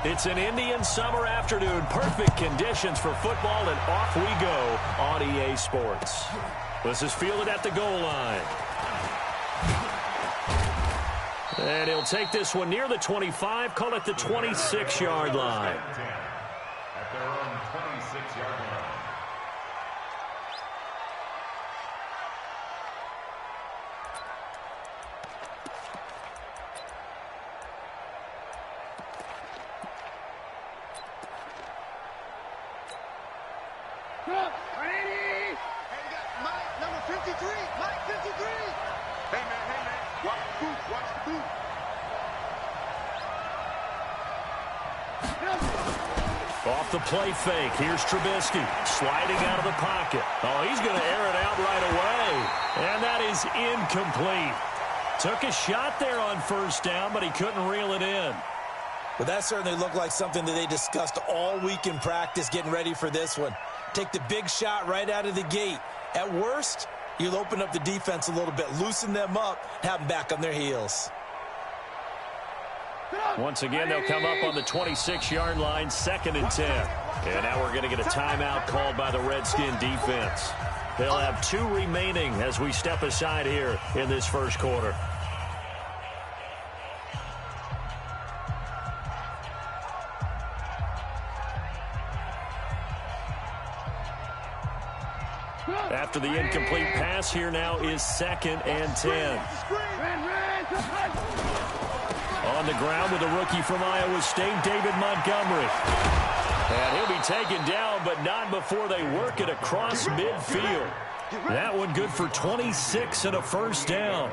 It's an Indian summer afternoon. Perfect conditions for football, and off we go on EA Sports. This is fielded at the goal line. And he'll take this one near the 25, call it the 26-yard line. At their own 26-yard line. Off the play fake, here's Trubisky sliding out of the pocket. Oh, he's going to air it out right away. And that is incomplete. Took a shot there on first down, but he couldn't reel it in. Well, that certainly looked like something that they discussed all week in practice getting ready for this one. Take the big shot right out of the gate. At worst, you'll open up the defense a little bit, loosen them up, have them back on their heels. Once again, they'll come up on the 26-yard line, 2nd and 10. And now we're going to get a timeout called by the Redskin defense. They'll have 2 remaining as we step aside here in this first quarter. After the incomplete pass, here now is 2nd and 10. On the ground with a rookie from Iowa State, David Montgomery. And he'll be taken down, but not before they work it across midfield. That one good for 26 and a first down.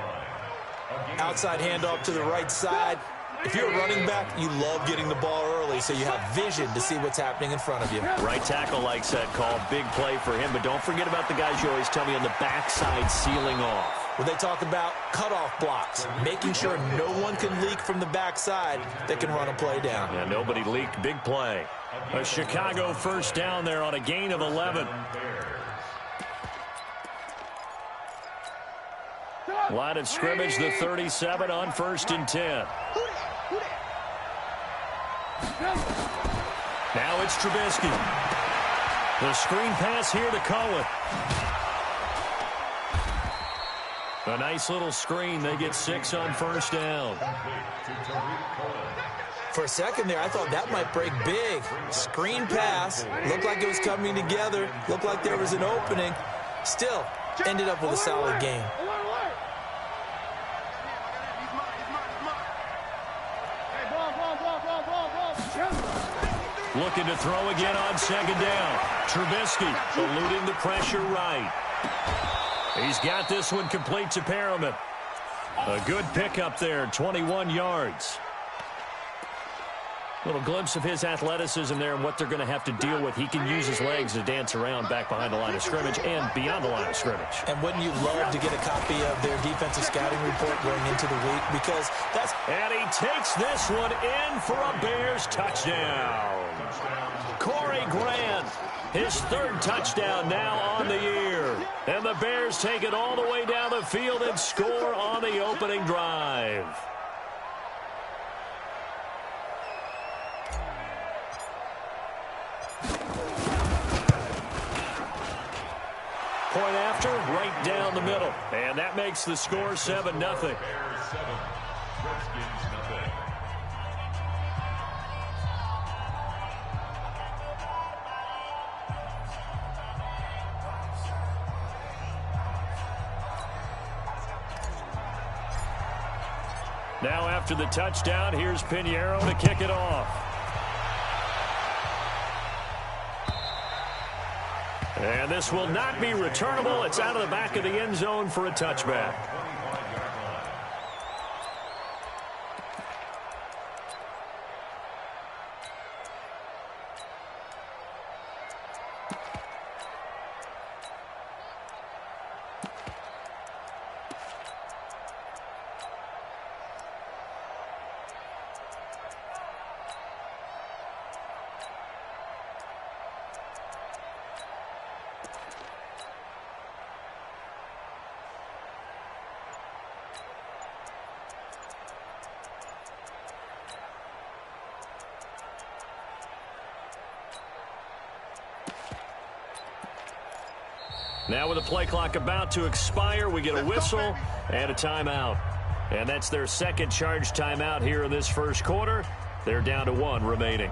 Outside handoff to the right side. If you're a running back, you love getting the ball early so you have vision to see what's happening in front of you. Right tackle likes that call. Big play for him, but don't forget about the guys you always tell me on the backside sealing off. Well, they talk about cutoff blocks, making sure no one can leak from the backside that can run a play down. Yeah, nobody leaked. Big play. A Chicago first down there on a gain of 11. Line of scrimmage, the 37 on 1st and 10. Now it's Trubisky. The screen pass here to Cohen. A nice little screen. They get 6 on first down. For a second there, I thought that might break big. Screen pass. Looked like it was coming together. Looked like there was an opening. Still, ended up with a solid game. Looking to throw again on 2nd down. Trubisky eluding the pressure right. He's got this one complete to Perriman. A good pickup there, 21 yards. Little glimpse of his athleticism there and what they're going to have to deal with. He can use his legs to dance around back behind the line of scrimmage and beyond the line of scrimmage. And wouldn't you love to get a copy of their defensive scouting report going into the week? Because that's... And he takes this one in for a Bears touchdown. Corey Grant, his 3rd touchdown now on the year. And the Bears take it all the way down the field and score on the opening drive. Point after, right down the middle. And that makes the score 7-0. Bears 7, Redskins nothing. Now after the touchdown, here's Pinheiro to kick it off. And this will not be returnable. It's out of the back of the end zone for a touchback. Now with the play clock about to expire, we get a whistle and a timeout. And that's their second charge timeout here in this first quarter. They're down to 1 remaining.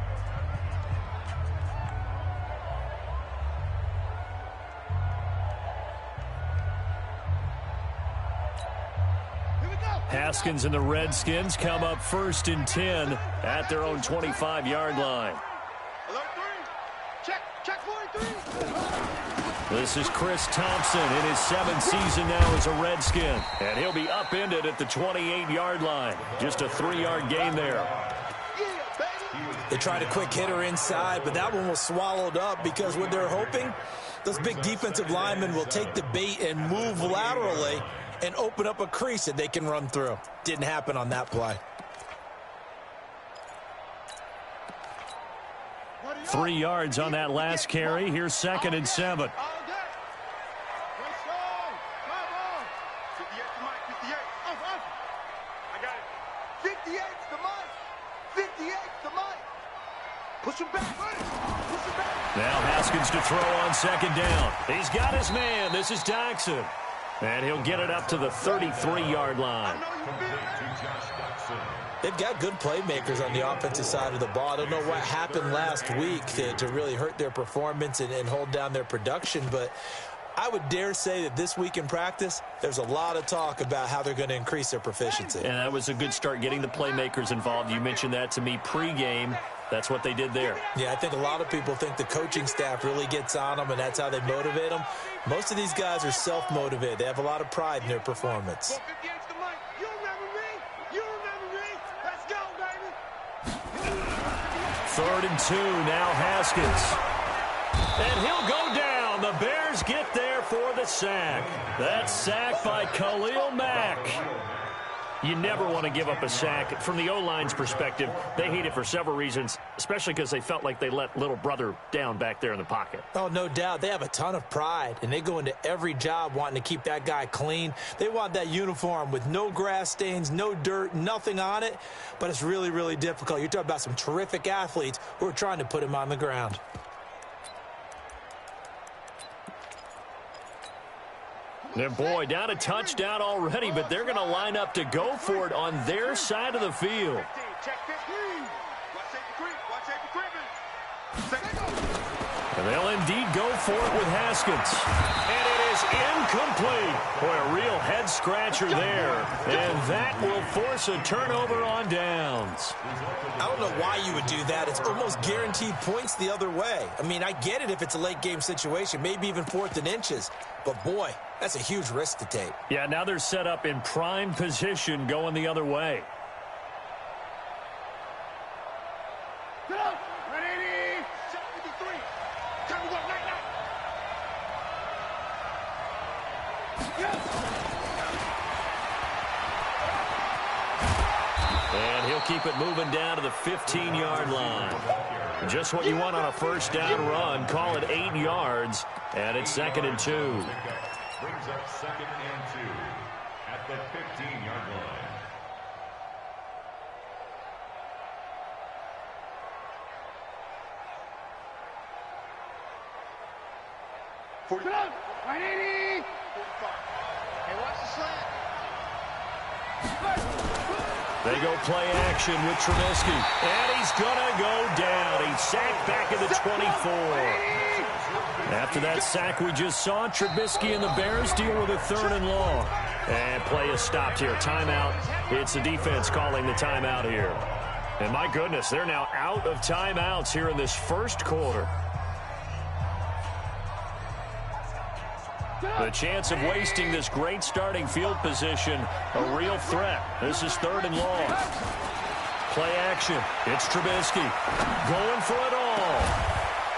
Haskins and the Redskins come up 1st and 10 at their own 25-yard line. This is Chris Thompson in his 7th season now as a Redskin. And he'll be upended at the 28-yard line. Just a 3-yard gain there. They tried a quick hitter inside, but that one was swallowed up because what they're hoping, those big defensive linemen will take the bait and move laterally and open up a crease that they can run through. Didn't happen on that play. 3 yards on that last carry. Here's 2nd and 7. Now Haskins to throw on 2nd down. He's got his man. This is Jackson. And he'll get it up to the 33-yard line. They've got good playmakers on the offensive side of the ball. I don't know what happened last week to really hurt their performance and hold down their production, but I would dare say that this week in practice, there's a lot of talk about how they're going to increase their proficiency. And that was a good start getting the playmakers involved. You mentioned that to me pregame. That's what they did there. Yeah, I think a lot of people think the coaching staff really gets on them, and that's how they motivate them. Most of these guys are self-motivated. They have a lot of pride in their performance. 3rd and 2, now Haskins. And he'll go down. The Bears get there for the sack. That sack by Khalil Mack. You never want to give up a sack. From the O-line's perspective, they hate it for several reasons, especially because they felt like they let little brother down back there in the pocket. Oh, no doubt. They have a ton of pride, and they go into every job wanting to keep that guy clean. They want that uniform with no grass stains, no dirt, nothing on it, but it's really, really difficult. You're talking about some terrific athletes who are trying to put him on the ground. And boy, down a touchdown already, but they're going to line up to go for it on their side of the field. And they'll indeed go for it with Haskins. And it is incomplete. Boy, a real head-scratcher there. And that will force a turnover on downs. I don't know why you would do that. It's almost guaranteed points the other way. I mean, I get it if it's a late-game situation, maybe even 4th and inches. But, boy, that's a huge risk to take. Yeah, now they're set up in prime position going the other way. And he'll keep it moving down to the 15-yard line. Just what you want on a first down run. Call it 8 yards, and it's 2nd and 2. Brings up 2nd and 2 at the 15-yard line. They go play action with Trubisky. And he's going to go down. He's sacked back at the 24. After that sack we just saw, Trubisky and the Bears deal with a 3rd and long. And play is stopped here. Timeout. It's the defense calling the timeout here. And my goodness, they're now out of timeouts here in this first quarter. The chance of wasting this great starting field position, a real threat. This is 3rd and long. Play action. It's Trubisky going for it all.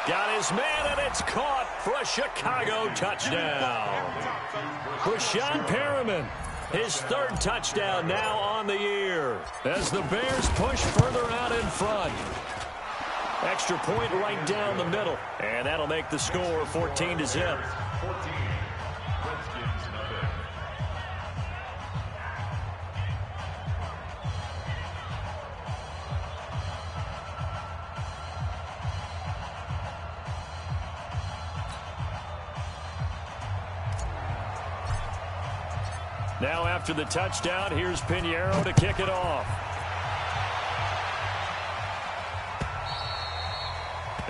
Got his man, and it's caught for a Chicago touchdown. Brashad Perriman, his 3rd touchdown now on the year as the Bears push further out in front. Extra point right down the middle, and that'll make the score 14-0. 14. Redskins nothing. Now after the touchdown, here's Pinheiro to kick it off.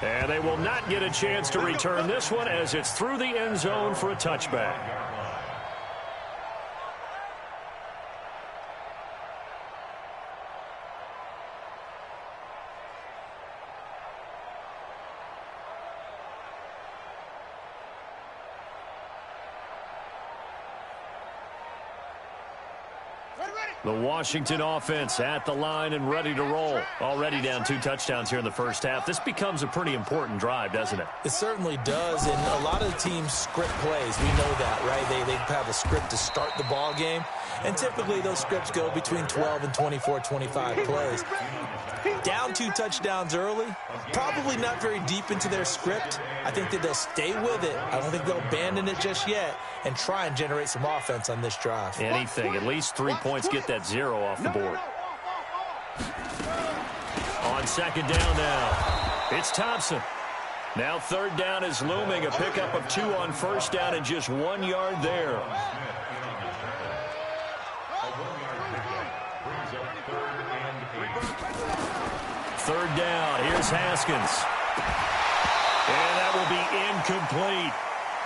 And they will not get a chance to return this one as it's through the end zone for a touchback. The Washington offense at the line and ready to roll. Already down 2 touchdowns here in the first half. This becomes a pretty important drive, doesn't it? It certainly does, and a lot of the teams script plays. We know that, right? They have a script to start the ball game, and typically those scripts go between 12 and 24, 25 plays. Down 2 touchdowns early, probably not very deep into their script. I think that they'll stay with it. I don't think they'll abandon it just yet and try and generate some offense on this drive. Anything, at least 3 points, get that 0 off the board. On second down now, it's Thompson. Now third down is looming, a pickup of 2 on first down and just 1 yard there. Third down, here's Haskins. And that will be incomplete.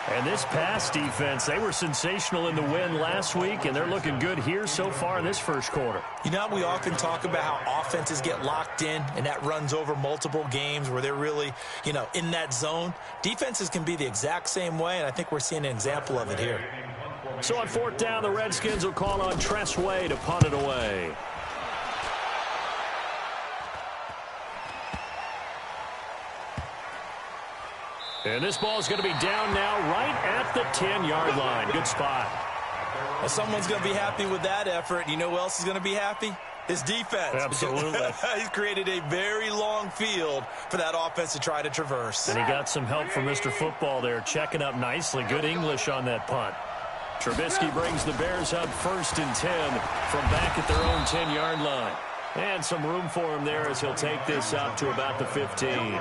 And this pass defense, they were sensational in the win last week, and they're looking good here so far in this first quarter. You know, we often talk about how offenses get locked in, and that runs over multiple games where they're really, in that zone. Defenses can be the exact same way, and I think we're seeing an example of it here. So on fourth down, the Redskins will call on Tress Way to punt it away. And this ball is going to be down now right at the 10-yard line. Good spot. Well, someone's going to be happy with that effort. You know who else is going to be happy? His defense. Absolutely. He's created a very long field for that offense to try to traverse. And he got some help from Mr. Football there, checking up nicely. Good English on that punt. Trubisky brings the Bears up 1st and 10 from back at their own 10-yard line. And some room for him there as he'll take this up to about the 15.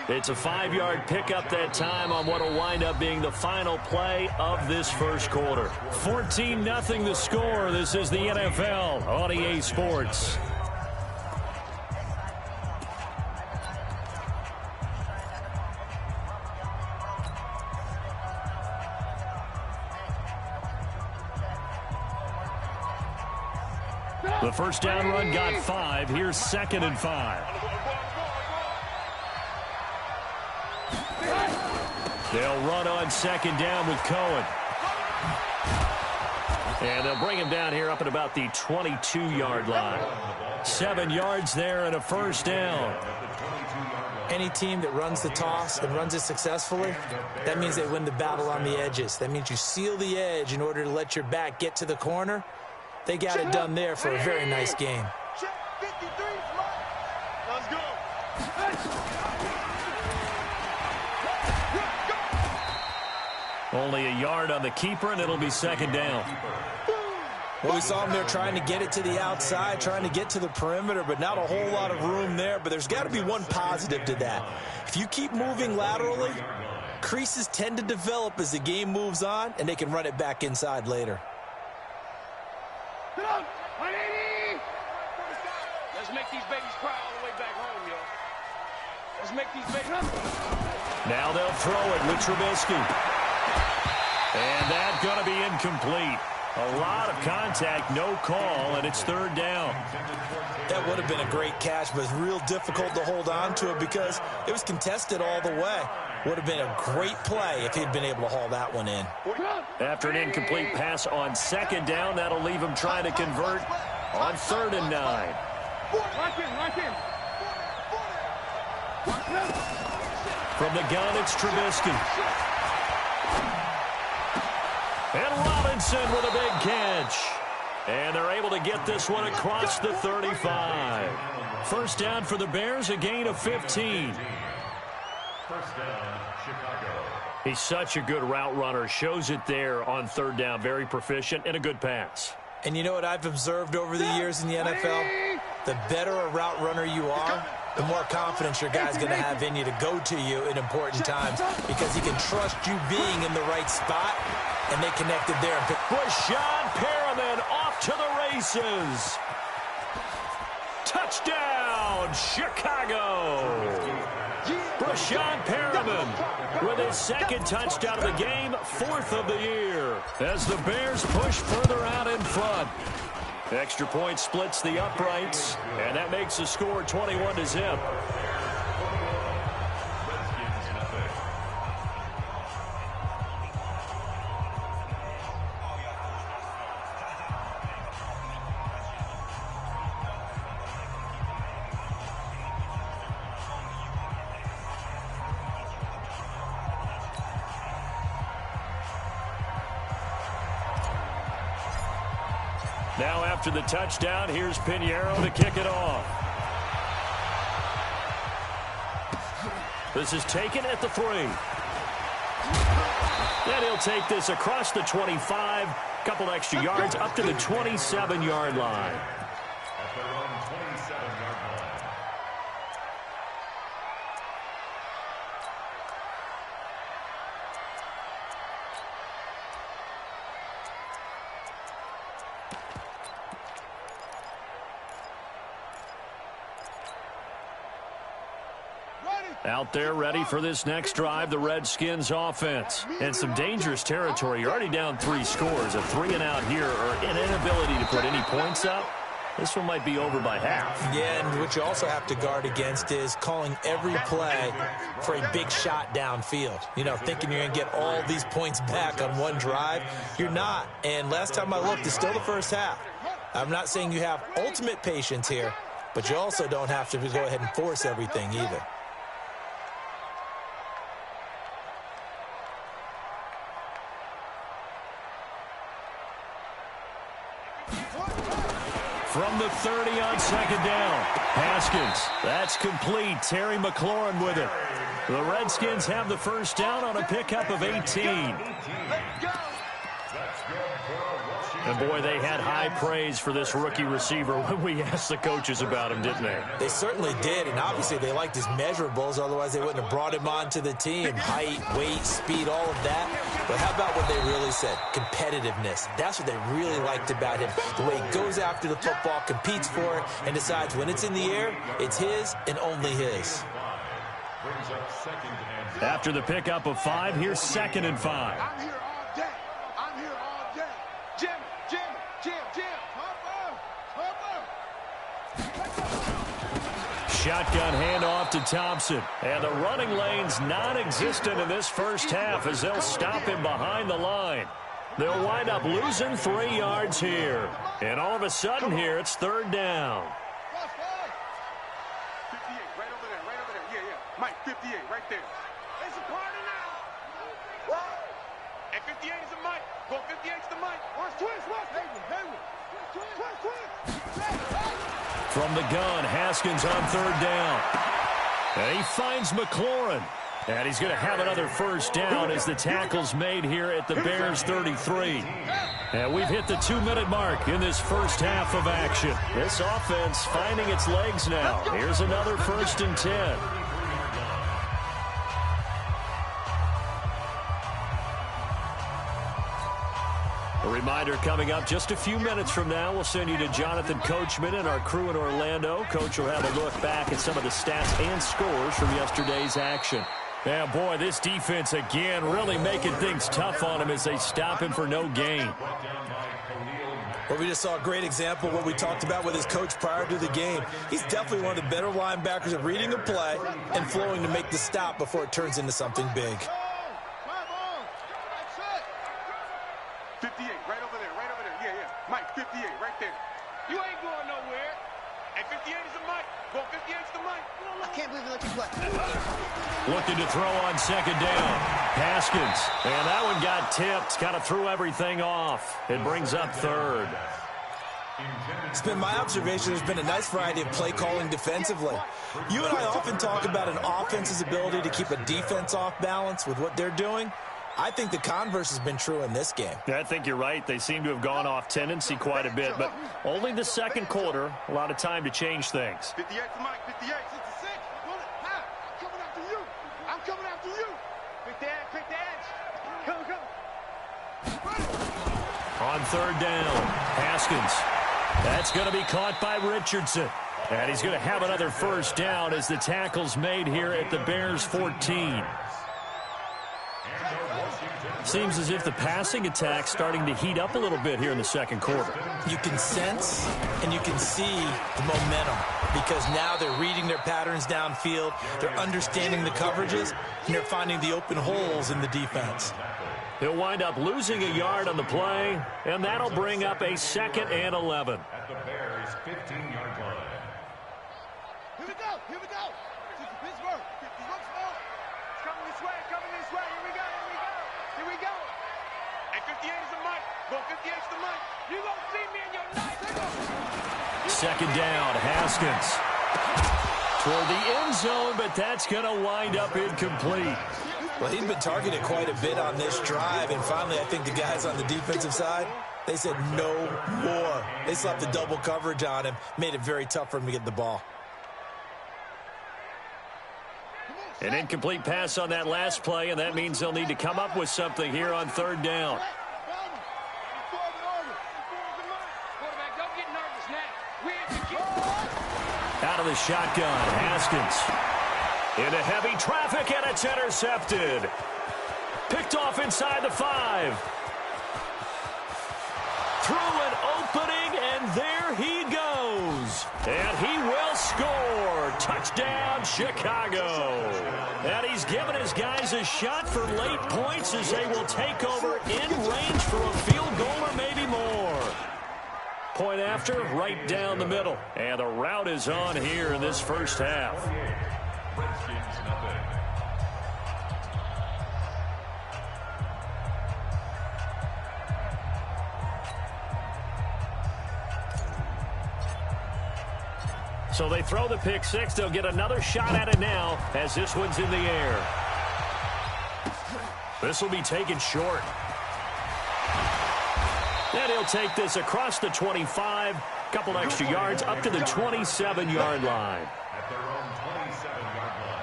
It's a 5-yard pickup that time on what will wind up being the final play of this first quarter. 14-0 the score. This is the NFL on EA Sports. The first down run got 5. Here's 2nd and 5. They'll run on second down with Cohen. And they'll bring him down here up at about the 22-yard line. 7 yards there and a first down. Any team that runs the toss and runs it successfully, that means they win the battle on the edges. That means you seal the edge in order to let your back get to the corner. They got it done there for a very nice game. Let's go. Only a yard on the keeper, and it'll be second down. Well, we saw him there trying to get it to the outside, trying to get to the perimeter, but not a whole lot of room there. But there's got to be one positive to that. If you keep moving laterally, creases tend to develop as the game moves on, and they can run it back inside later. Let's make these babies cry all the way back home, yo. Let's make these babies. Now they'll throw it with Trubisky. And that's going to be incomplete. A lot of contact, no call, and it's third down. That would have been a great catch, but it's real difficult to hold on to it because it was contested all the way. Would have been a great play if he'd been able to haul that one in. After an incomplete pass on second down, that'll leave him trying to convert on 3rd and 9. From the gun, it's Trubisky. And Robinson with a big catch. And they're able to get this one across the 35. First down for the Bears, a gain of 15. First down, Chicago. He's such a good route runner. Shows it there on 3rd down. Very proficient and a good pass. And you know what I've observed over the years in the NFL? The better a route runner you are, the more confidence your guy's going to have in you to go to you in important times because he can trust you being in the right spot, and they connected there. Rashawn Perry races. Touchdown, Chicago. Brashad Perriman with his second touchdown of the game, 4th of the year, as the Bears push further out in front. Extra point splits the uprights, and that makes the score 21-0. Now after the touchdown, here's Pinheiro to kick it off. This is taken at the 3. And he'll take this across the 25, couple extra yards up to the 27-yard line. At their own 27-yard line. Out there ready for this next drive, the Redskins offense. And some dangerous territory. You're already down 3 scores. A 3 and out here, or an inability to put any points up. This one might be over by half. Yeah, and what you also have to guard against is calling every play for a big shot downfield. You know, thinking you're going to get all these points back on one drive. You're not. And last time I looked, it's still the first half. I'm not saying you have ultimate patience here, but you also don't have to go ahead and force everything either. From the 30 on second down, Haskins. That's complete. Terry McLaurin with it. The Redskins have the first down on a pickup of 18. And, boy, they had high praise for this rookie receiver when we asked the coaches about him, didn't they? They certainly did, and obviously they liked his measurables. Otherwise, they wouldn't have brought him onto the team. Height, weight, speed, all of that. But how about what they really said? Competitiveness. That's what they really liked about him. The way he goes after the football, competes for it, and decides when it's in the air, it's his and only his. After the pickup of 5, here's 2nd and 5. I'm here all day. I'm here all day. Jim. Shotgun handoff to Thompson. And the running lane's non-existent in this first half as they'll stop him behind the line. They'll wind up losing 3 yards here. And all of a sudden here, it's 3rd down. 58, right over there. Yeah. Mike, 58, right there. It's a party now. And 58 is a Mike. Go 58 to the Mike. Watch twist. Hayward. From the gun, Haskins on 3rd down. And he finds McLaurin. And he's going to have another first down as the tackle's made here at the Bears 33. And we've hit the 2-minute mark in this first half of action. This offense finding its legs now. Here's another 1st and 10. A reminder coming up just a few minutes from now, we'll send you to Jonathan Coachman and our crew in Orlando. Coach will have a look back at some of the stats and scores from yesterday's action. Yeah, boy, this defense again really making things tough on him as they stop him for no gain. Well, we just saw a great example of what we talked about with his coach prior to the game. He's definitely one of the better linebackers at reading a play and flowing to make the stop before it turns into something big. 58, right over there. Yeah. Mike, 58, right there. You ain't going nowhere. And 58 is a Mike. Go 58 to the Mike. I can't believe they let you play. Looking to throw on 2nd down. Haskins. And that one got tipped. Kind of threw everything off. It brings up 3rd. It's been my observation there's been a nice variety of play calling defensively. You and I often talk about an offense's ability to keep a defense off balance with what they're doing. I think the converse has been true in this game. Yeah, I think you're right. They seem to have gone off tendency quite a bit, but only the 2nd quarter, a lot of time to change things. 58 to Mike, 58. 66. I'm coming after you. Quick the edge. Come. On 3rd down, Haskins. That's going to be caught by Richardson. And he's going to have another first down as the tackle's made here at the Bears 14. Seems as if the passing attack's starting to heat up a little bit here in the second quarter. You can sense and you can see the momentum because now they're reading their patterns downfield, they're understanding the coverages, and they're finding the open holes in the defense. He'll wind up losing a yard on the play, and that'll bring up a 2nd and 11. At the Bears' 15-yard line. Here we go. Here we go. This is Pittsburgh. It's coming this way. Coming this way. Here we go. Here we go. Here we go. At 58 is the mic. Go 58 is the mic. You gonna see me in your night. 2nd down, Haskins. Toward the end zone, but that's going to wind up incomplete. Well, he's been targeted quite a bit on this drive, and finally I think the guys on the defensive side, they said no more. They slapped the double coverage on him, made it very tough for him to get the ball. An incomplete pass on that last play, and that means they'll need to come up with something here on 3rd down. Out of the shotgun, Haskins. Into heavy traffic, and it's intercepted. Picked off inside the 5. Through an opening, and there he goes. And he will score. Touchdown, Chicago. And he's given his guys a shot for late points as they will take over in range for a field goal or maybe more. Point after, right down the middle. And the route is on here in this first half. So they throw the pick six. They'll get another shot at it now as this one's in the air. This will be taken short. And he'll take this across the 25. Couple extra yards up to the 27-yard line. At their own 27-yard line.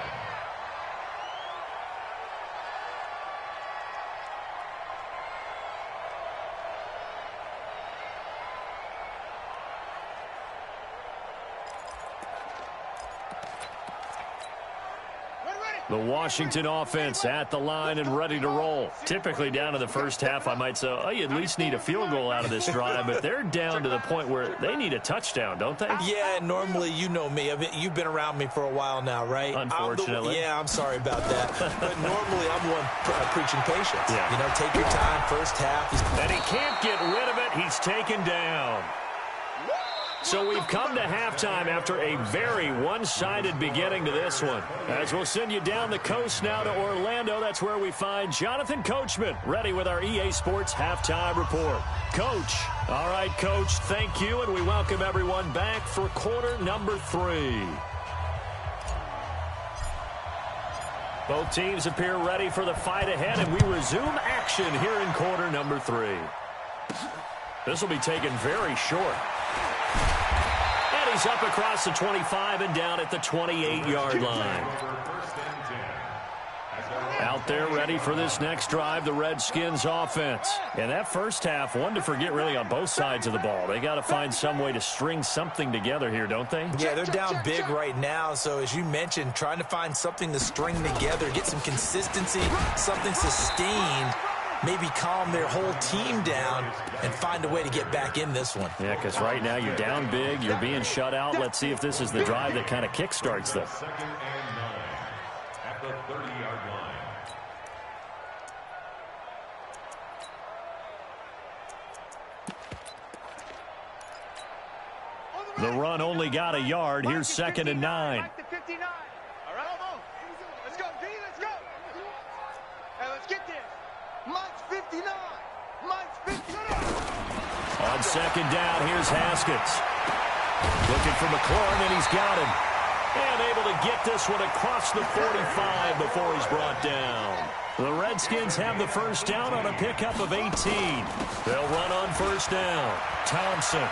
The Washington offense at the line and ready to roll. Typically down to the first half, I might say, oh, you at least need a field goal out of this drive, but they're down to the point where they need a touchdown, don't they? Yeah, normally, you know me. I mean, you've been around me for a while now, right? Unfortunately. I'm sorry about that. But normally, I'm the one preaching patience. Yeah. You know, take your time, first half. And he can't get rid of it. He's taken down. So we've come to halftime after a very one-sided beginning to this one. As we'll send you down the coast now to Orlando, that's where we find Jonathan Coachman, ready with our EA Sports Halftime Report. Coach. All right, Coach, thank you, and we welcome everyone back for quarter number 3. Both teams appear ready for the fight ahead, and we resume action here in quarter number 3. This will be taken very short. And he's up across the 25 and down at the 28-yard line. Out there ready for this next drive, the Redskins offense. And that first half, one to forget really on both sides of the ball. They got to find some way to string something together here, don't they? Yeah, they're down big right now. So as you mentioned, trying to find something to string together, get some consistency, something sustained, maybe calm their whole team down and find a way to get back in this one. Yeah, because right now you're down big, you're being shut out. Let's see if this is the drive that kind of kickstarts them. 2nd and 9 at the 30-yard line. The run only got a yard. Here's 2nd and 9. All right, let's go, D, let's go. Hey, let's get this. Mike's 59. Mike's 59. On 2nd down, here's Haskins. Looking for McLaurin, and he's got him. And able to get this one across the 45 before he's brought down. The Redskins have the first down on a pickup of 18. They'll run on first down. Thompson.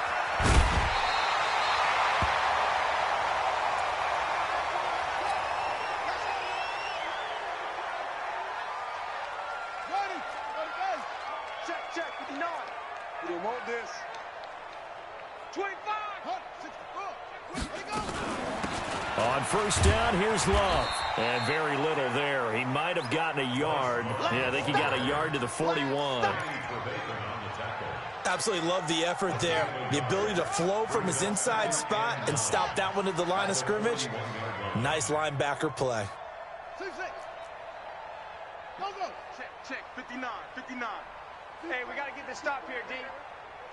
Check, 59. We didn't want this. 25. 64. On first down, here's Love. And very little there. He might have gotten a yard. Yeah, I think he got a yard to the 41. Absolutely love the effort there. The ability to flow from his inside spot and stop that one at the line of scrimmage. Nice linebacker play. 6-6. Go. Check. 59. Hey, we got to get this stop here, D.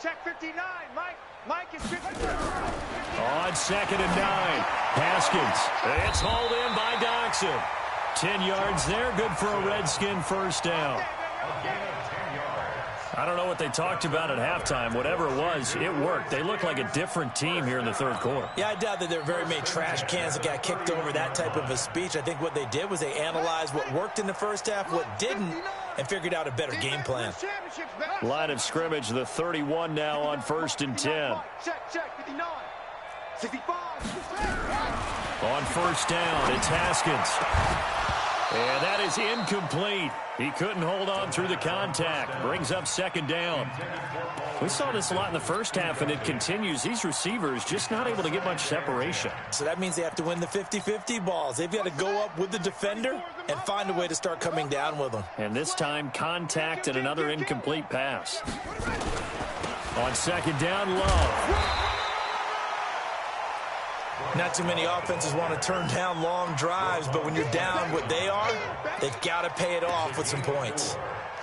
Check 59, Mike. Mike is 59. On 2nd and 9. Haskins. It's hauled in by Doxson. 10 yards there. Good for a Redskin first down. I don't know what they talked about at halftime. Whatever it was, it worked. They look like a different team here in the third quarter. Yeah, I doubt that there are very many trash cans that got kicked over that type of a speech. I think what they did was they analyzed what worked in the first half, what didn't, and figured out a better game plan. Line of scrimmage, the 31 now on 1st and 10. Check. 59. 65. On first down, it's Haskins. And that is incomplete. He couldn't hold on through the contact. Brings up 2nd down. We saw this a lot in the first half, and it continues. These receivers just not able to get much separation. So that means they have to win the 50-50 balls. They've got to go up with the defender and find a way to start coming down with them. And this time, contact and another incomplete pass. On 2nd down, Love. Not too many offenses want to turn down long drives, but when you're down what they are, they've got to pay it off with some points.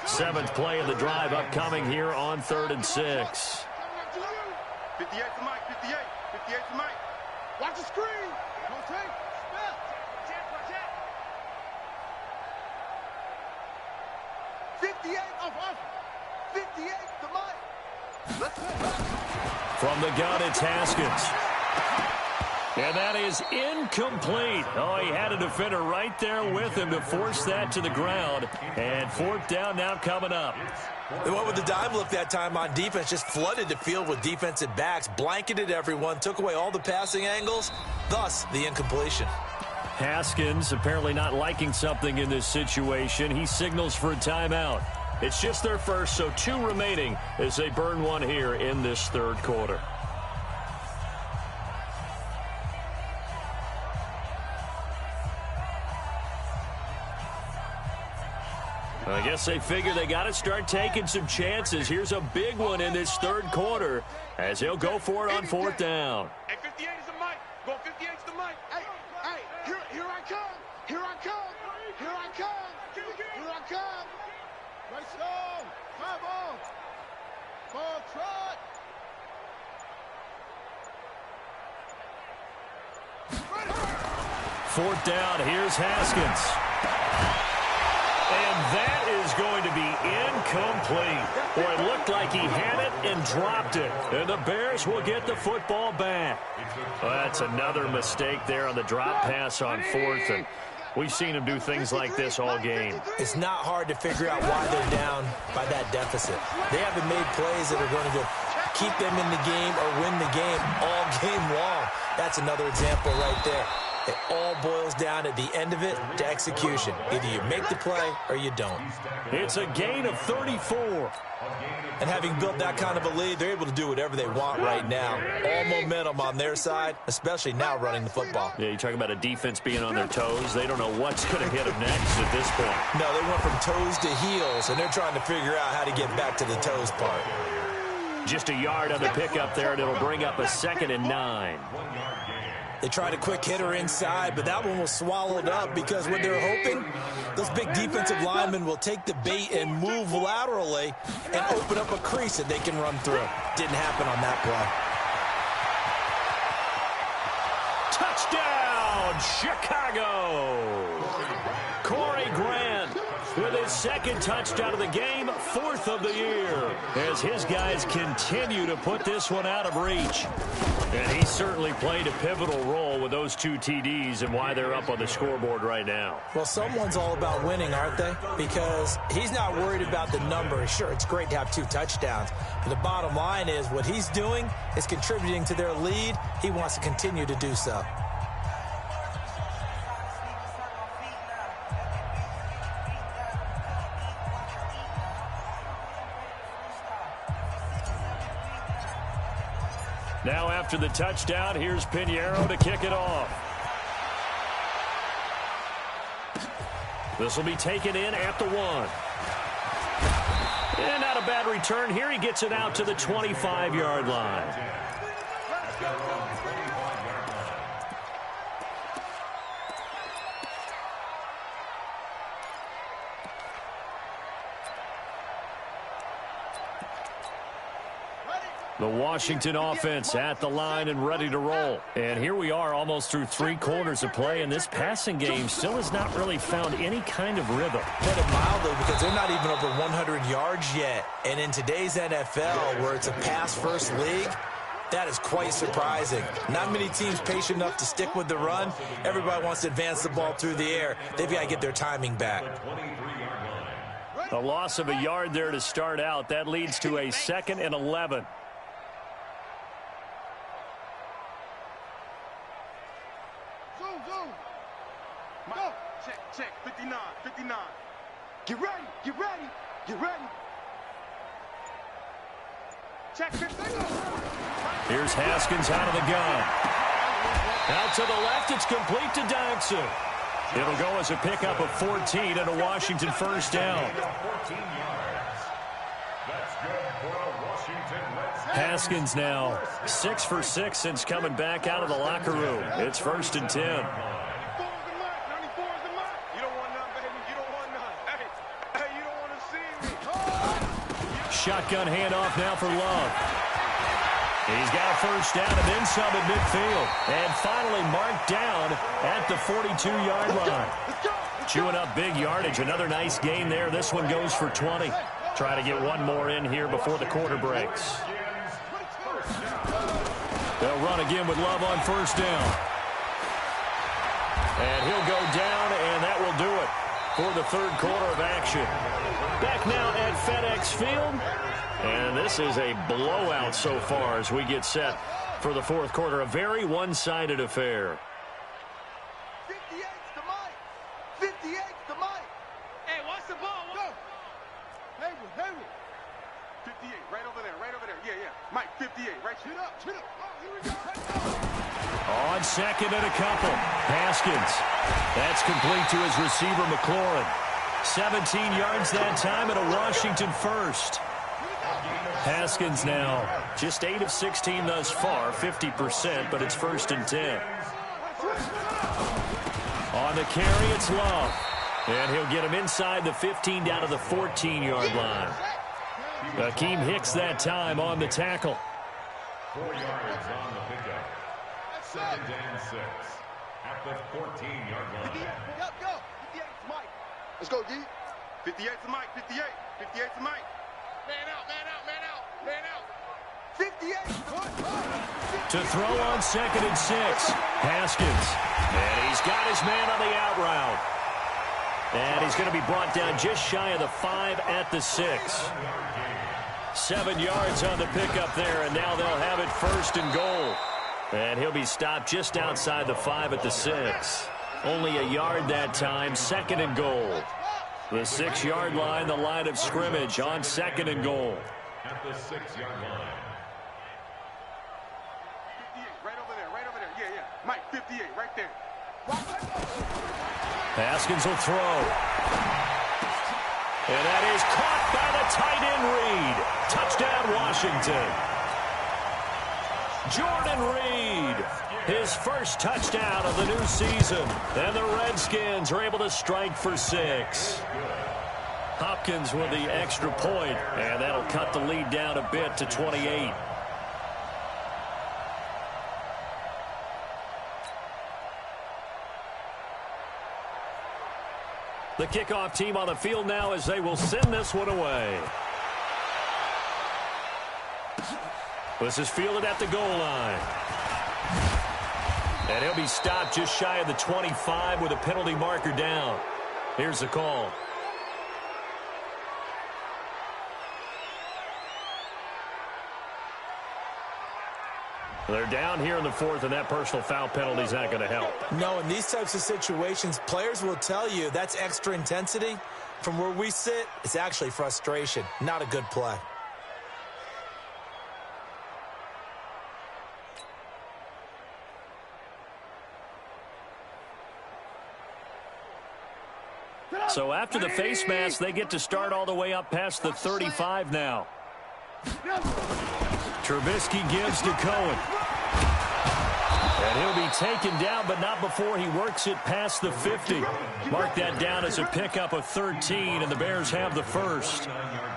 7th play of the drive upcoming here on 3rd and 6. 58 to Mike. 58 to Mike. Watch the screen. Don't take. Spell. Check. 58 off. 58 to Mike. Let's go. From the gun, it's Haskins. And that is incomplete. Oh, he had a defender right there with him to force that to the ground. And 4th down now coming up. They went with the dime look that time on defense, just flooded the field with defensive backs, blanketed everyone, took away all the passing angles, thus the incompletion. Haskins apparently not liking something in this situation. He signals for a timeout. It's just their first, so 2 remaining as they burn one here in this 3rd quarter. I guess they figure they got to start taking some chances. Here's a big one in this 3rd quarter as he'll go for it on 4th down. Hey, 58 is the Mike. Go 58 is the Mike. Hey, here I come. Here I come. Right side. Come on. Ball trot. Fourth down, here's Haskins. And that is going to be incomplete. Boy, it looked like he had it and dropped it. And the Bears will get the football back. Well, that's another mistake there on the drop pass on 4th. And we've seen him do things like this all game. It's not hard to figure out why they're down by that deficit. They haven't made plays that are going to keep them in the game or win the game all game long. That's another example right there. It all boils down at the end of it to execution. Either you make the play or you don't. It's a gain of 34. And having built that kind of a lead, they're able to do whatever they want right now. All momentum on their side, especially now running the football. Yeah, you talk about a defense being on their toes. They don't know what's going to hit them next at this point. No, they went from toes to heels, and they're trying to figure out how to get back to the toes part. Just a yard on the pickup there, and it'll bring up a 2nd and 9. They tried a quick hitter inside, but that one was swallowed up because what they're hoping, those big defensive linemen will take the bait and move laterally and open up a crease that they can run through. Didn't happen on that play. Touchdown, Chicago! Corey Grant with his 2nd touchdown of the game, 4th of the year, as his guys continue to put this one out of reach. And he certainly played a pivotal role with those 2 TDs and why they're up on the scoreboard right now. Well, someone's all about winning, aren't they? Because he's not worried about the number. Sure, it's great to have 2 touchdowns. But the bottom line is what he's doing is contributing to their lead. He wants to continue to do so. Now after the touchdown, here's Pinheiro to kick it off. This will be taken in at the 1. And not a bad return here. He gets it out to the 25-yard line. The Washington offense at the line and ready to roll. And here we are almost through 3 quarters of play, and this passing game still has not really found any kind of rhythm. Put it mildly, because they're not even over 100 yards yet. And in today's NFL, where it's a pass-first league, that is quite surprising. Not many teams patient enough to stick with the run. Everybody wants to advance the ball through the air. They've got to get their timing back. A loss of a yard there to start out. That leads to a 2nd and 11. Check, 59, 59. Get ready, get ready, get ready. Check, 59. Here's Haskins out of the gun. Out to the left, it's complete to Dodson. It'll go as a pickup of 14 and a Washington first down. Haskins now 6 for 6 since coming back out of the locker room. It's 1st and 10. Shotgun handoff now for Love. He's got a first down and then some at midfield. And finally marked down at the 42-yard line. Chewing up big yardage. Another nice gain there. This one goes for 20. Try to get one more in here before the quarter breaks. They'll run again with Love on first down. And he'll go down, and that will do it for the 3rd quarter of action. Back now at FedEx Field. And this is a blowout so far as we get set for the 4th quarter. A very one-sided affair. 58's the mic. 58's the mic. Hey, watch the ball. Go. Hayward. 58, right over there. Yeah. Mike, 58, right? Shoot up. Oh, here we go. On 2nd and a couple. Haskins. That's complete to his receiver, McLaurin. 17 yards that time and a Washington first. Haskins now just 8 of 16 thus far, 50%, but it's 1st and 10. On the carry, it's Love. And he'll get him inside the 15 down to the 14-yard line. Akeem Hicks that time on the tackle. 4 yards on the pickup. 2nd and 6 at the 14-yard line. Go. 58's Mike. Let's go, D. 58's the Mike. 58's the Mike. Man out. 58. To throw on 2nd and 6. Haskins. And he's got his man on the out route. And he's going to be brought down just shy of the 5 at the 6. 7 yards on the pickup there, and now they'll have it 1st and goal. And he'll be stopped just outside the 5 at the 6. Only a yard that time, 2nd and goal. The 6-yard line, the line of scrimmage on 2nd and goal. At the 6-yard line. 58, right over there. Yeah. Mike, 58, right there. Haskins will throw. And that is caught by the tight end Reed. Touchdown, Washington. Jordan Reed, his first touchdown of the new season. And the Redskins are able to strike for 6. Hopkins with the extra point, and that'll cut the lead down a bit to 28. The kickoff team on the field now as they will send this one away. This is fielded at the goal line. And he'll be stopped just shy of the 25 with a penalty marker down. Here's the call. They're down here in the 4th, and that personal foul penalty is not going to help. No, in these types of situations, players will tell you that's extra intensity. From where we sit, it's actually frustration. Not a good play. So after the face mask, they get to start all the way up past the 35 now. Trubisky gives to Cohen. And he'll be taken down, but not before he works it past the 50. Mark that down as a pickup of 13, and the Bears have the first.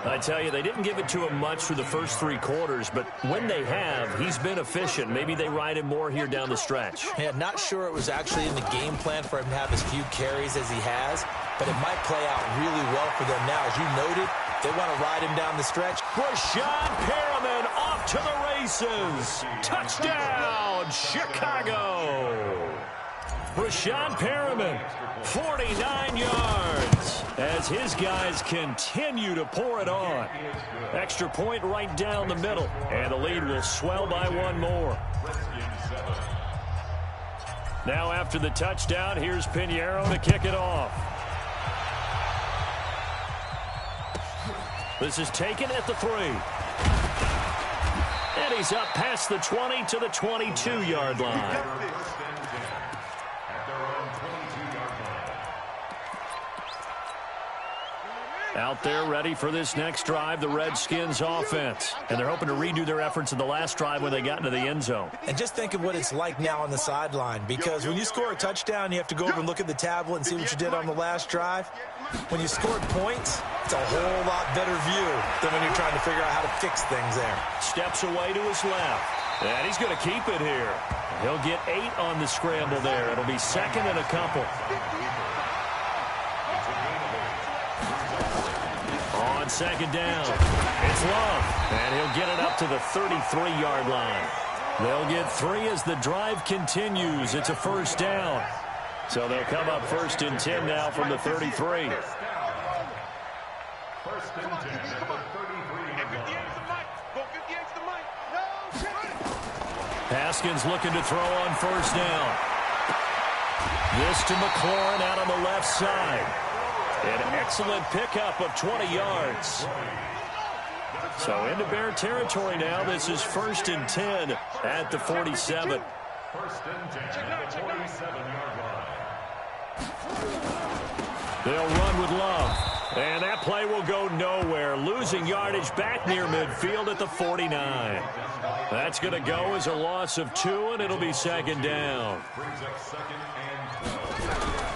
I tell you, they didn't give it to him much for the first 3 quarters, but when they have, he's been efficient. Maybe they ride him more here down the stretch. Yeah, not sure it was actually in the game plan for him to have as few carries as he has, but it might play out really well for them now. As you noted, they want to ride him down the stretch. Rashad Perriman off to the races. Touchdown, Chicago. Rashad Perriman, 49 yards, as his guys continue to pour it on. Extra point right down the middle, and the lead will swell by 1 more. Now after the touchdown, here's Pinheiro to kick it off. This is taken at the 3. And he's up past the 20 to the 22-yard line. Out there ready for this next drive, the Redskins offense. And they're hoping to redo their efforts in the last drive when they got into the end zone. And just think of what it's like now on the sideline, because when you score a touchdown, you have to go over and look at the tablet and see what you did on the last drive. When you scored points, it's a whole lot better view than when you're trying to figure out how to fix things there. Steps away to his left. And he's going to keep it here. He'll get 8 on the scramble there. It'll be second and a couple. On second down, it's Love, and he'll get it up to the 33-yard line. They'll get 3 as the drive continues. It's a first down. So they'll come up first and 10 now from the 33. First and 10 at the 33. Haskins looking to throw on first down. This to McLaurin out on the left side. An excellent pickup of 20 yards. So into Bear territory now. This is first and 10 at the 47. First and 10 at the 47-yard line. They'll run with Love. And that play will go nowhere. Losing yardage back near midfield at the 49. That's going to go as a loss of 2, and it'll be second down. Brings up second and 12.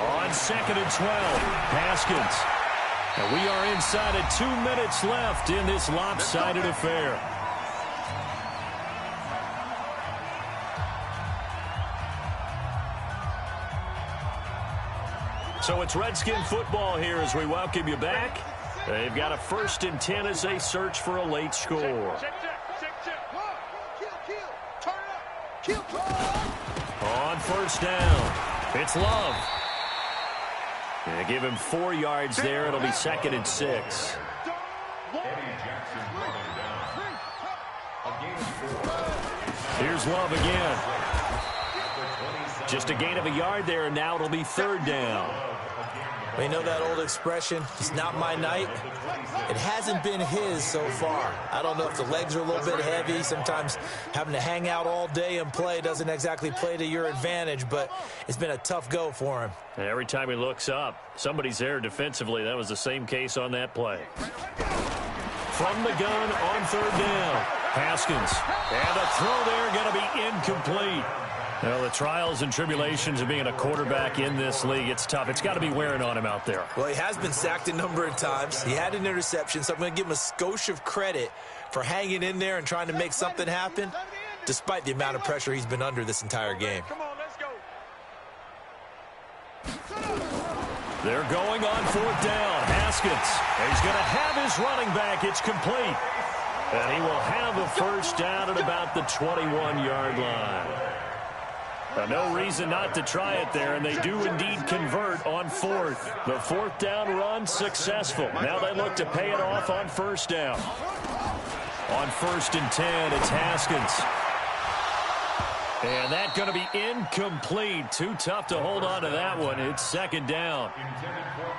On second and 12, Haskins. And we are inside of 2 minutes left in this lopsided affair. So it's Redskin football here as we welcome you back. They've got a first and 10 as they search for a late score. On first down, it's Love. They give him 4 yards there. It'll be second and 6. Here's Love again. Just a gain of a yard there, and now it'll be third down. We know that old expression, it's not my night. It hasn't been his so far. I don't know if the legs are a little bit heavy. Sometimes having to hang out all day and play doesn't exactly play to your advantage, but it's been a tough go for him. And every time he looks up, somebody's there defensively. That was the same case on that play. From the gun on third down, Haskins. And a throw there going to be incomplete. Well, the trials and tribulations of being a quarterback in this league, it's tough. It's got to be wearing on him out there. Well, he has been sacked a number of times. He had an interception, so I'm going to give him a skosh of credit for hanging in there and trying to make something happen, despite the amount of pressure he's been under this entire game. Come on, let's go. They're going on fourth down. Haskins. He's going to have his running back. It's complete. And he will have a first down at about the 21-yard line. No reason not to try it there, and they do indeed convert on fourth. The fourth down run successful. Now they look to pay it off on first down. On first and 10, it's Haskins. And that's going to be incomplete. Too tough to hold on to that one. It's second down.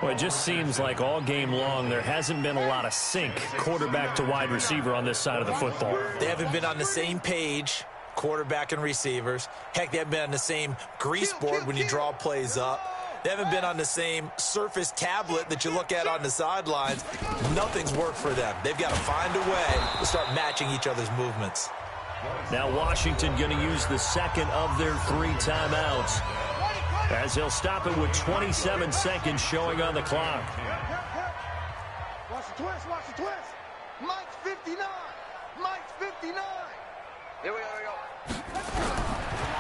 Well, it just seems like all game long there hasn't been a lot of sync quarterback to wide receiver on this side of the football. They haven't been on the same page, quarterback and receivers. Heck, they haven't been on the same grease board when you draw plays up. They haven't been on the same Surface tablet that you look at on the sidelines. Nothing's worked for them. They've got to find a way to start matching each other's movements. Now Washington going to use the second of their 3 timeouts, as he'll stop it with 27 seconds showing on the clock. Watch the twist, watch the twist. Mike's 59. Mike's 59. Here we go,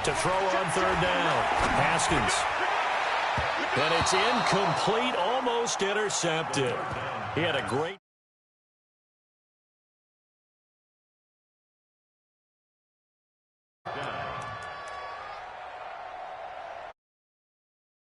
To throw on 3rd down, Haskins. And it's incomplete, almost intercepted. He had a great...